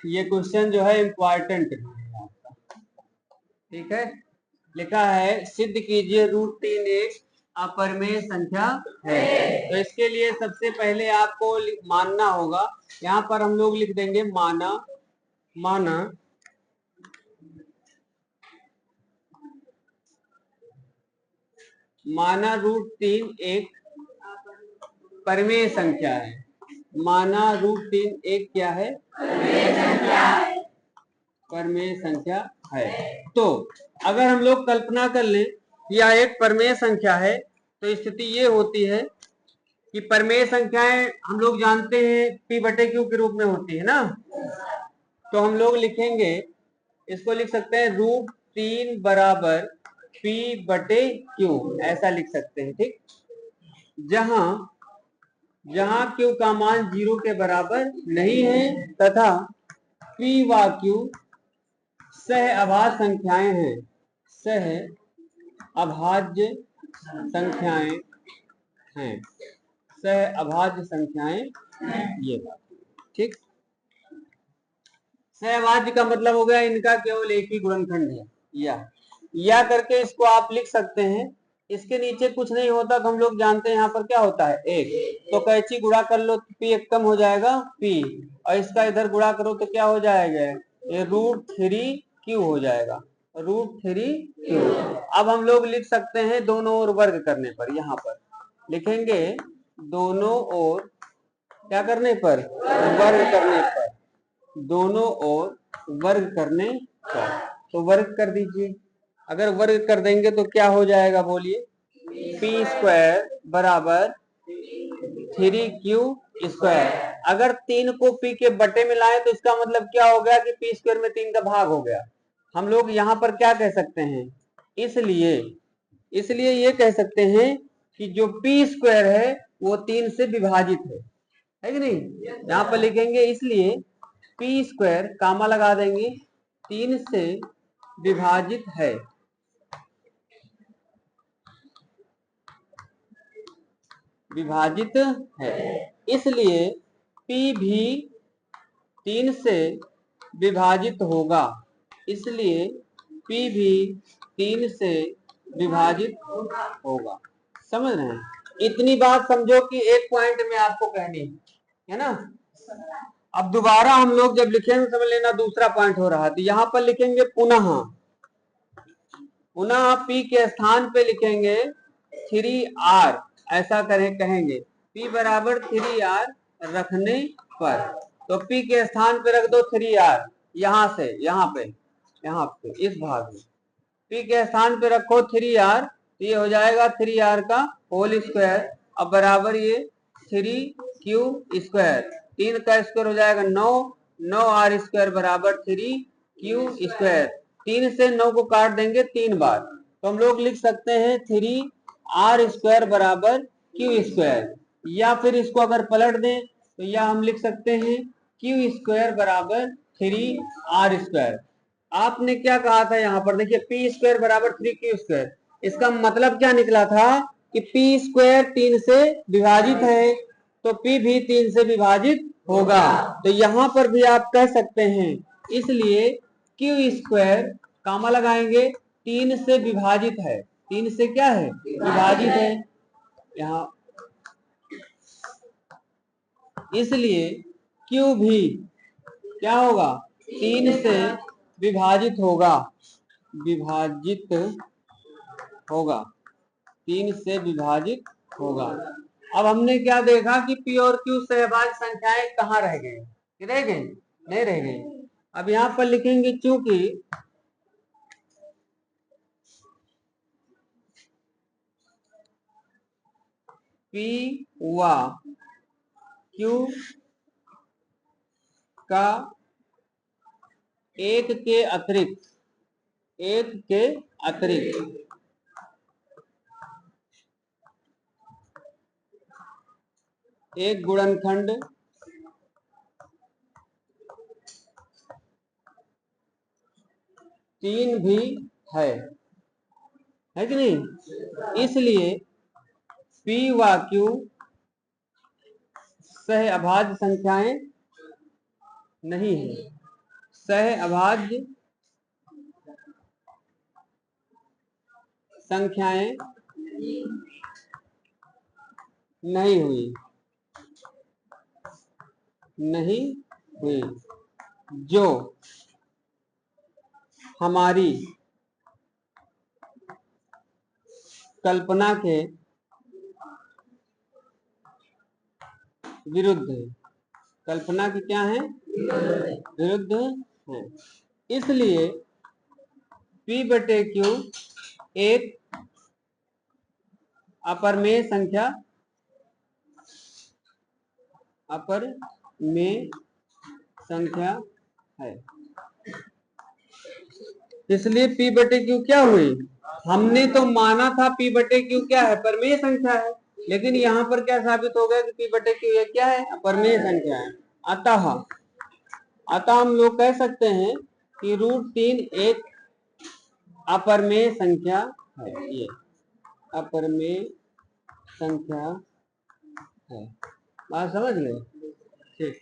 ये क्वेश्चन जो है इम्पोर्टेंट है आपका, ठीक है। लिखा है सिद्ध कीजिए √3 एक अपरिमेय संख्या है। तो इसके लिए सबसे पहले आपको मानना होगा, यहाँ पर हम लोग लिख देंगे माना माना माना √3 एक परिमेय संख्या है। माना √3 एक क्या है? परिमेय संख्या है। तो अगर हम लोग कल्पना कर लें यह एक परिमेय संख्या है, तो स्थिति ये होती है कि परिमेय संख्याएं हम लोग जानते हैं P/Q के रूप में होती है ना। तो हम लोग लिखेंगे, इसको लिख सकते हैं √3 बराबर P/Q, ऐसा लिख सकते हैं, ठीक। जहां Q का मान 0 के बराबर नहीं है तथा P व Q सह अभाज्य संख्याएं हैं, सह अभाज्य संख्याएं हैं, सह अभाज्य संख्याएं, ये बात, ठीक। सहअभाज्य का मतलब हो गया इनका केवल एक ही गुणनखंड है, या करके इसको आप लिख सकते हैं। इसके नीचे कुछ नहीं होता तो हम लोग जानते हैं यहाँ पर क्या होता है, एक। तो कैंची गुणा कर लो तो P एक कम हो जाएगा P, और इसका इधर गुणा करो तो क्या हो जाएगा, ये √3Q हो जाएगा, √3Q। अब हम लोग लिख सकते हैं दोनों ओर वर्ग करने पर, यहाँ पर लिखेंगे दोनों ओर क्या करने पर, वर्ग करने पर, दोनों ओर वर्ग करने पर। तो वर्ग कर दीजिए। अगर वर्ग कर देंगे तो क्या हो जाएगा बोलिए, P² बराबर 3Q²। अगर 3 को P के बटे में लाए तो इसका मतलब क्या हो गया कि P² में 3 का भाग हो गया। हम लोग यहाँ पर क्या कह सकते हैं, इसलिए ये कह सकते हैं कि जो P² है वो 3 से विभाजित है कि नहीं। यहाँ पर लिखेंगे इसलिए P² कामा लगा देंगे, 3 से विभाजित है, विभाजित है। इसलिए P भी 3 से विभाजित होगा, इसलिए P भी 3 से विभाजित होगा। समझ रहे हैं? इतनी बात समझो कि एक पॉइंट में आपको कहनी है ना। अब दोबारा हम लोग जब लिखेंगे समझ लेना दूसरा पॉइंट हो रहा है। तो यहाँ पर लिखेंगे पुनः P के स्थान पे लिखेंगे 3R, ऐसा कहेंगे P बराबर 3R रखने पर। तो P के स्थान पे रख दो 3R, यहाँ से यहाँ पे इस भाग में P के स्थान पे रखो 3R, तो ये हो जाएगा 3R का होल स्क्वायर। अब बराबर ये 3Q², 3 का स्क्वायर हो जाएगा 9R² बराबर 3Q²। 3 से 9 को काट देंगे 3 बार, तो हम लोग लिख सकते हैं 3R² बराबर Q²। या फिर इसको अगर पलट दें तो यह हम लिख सकते हैं Q² बराबर 3R²। आपने क्या कहा था यहाँ पर, देखिए P² बराबर 3Q²। इसका मतलब क्या निकला था कि P² 3 से विभाजित है, तो P भी 3 से विभाजित होगा। तो यहाँ पर भी आप कह सकते हैं, इसलिए Q² कामा लगाएंगे, 3 से विभाजित है, 3 से क्या है, विभाजित है यहाँ, इसलिए Q भी क्या होगा, 3 से विभाजित होगा, 3 से विभाजित होगा। अब हमने क्या देखा कि P और Q सहभाज्य संख्याएं कहाँ रह गई, नहीं रह गई। अब यहाँ पर लिखेंगे चूंकि P व Q का एक के अतिरिक्त एक गुणनखंड तीन भी है कि नहीं। इसलिए P व Q सह अभाज्य संख्याएं नहीं है, सह अभाज्य संख्याएं नहीं हुई, नहीं हुई जो हमारी कल्पना के विरुद्ध है। कल्पना की क्या है? विरुद्ध है। इसलिए P बटे Q एक अपरमेय संख्या, अपरमेय संख्या है। इसलिए P बटे Q क्या हुई? हमने तो माना था P बटे Q क्या है? परमेय संख्या है, लेकिन यहाँ पर क्या साबित हो गया कि P बटे Q ये क्या है? अपरमेय संख्या है। अतः हम लोग कह सकते हैं कि √3 एक अपरमेय संख्या है। ये अपरमेय संख्या है। बात समझ गए? ठीक।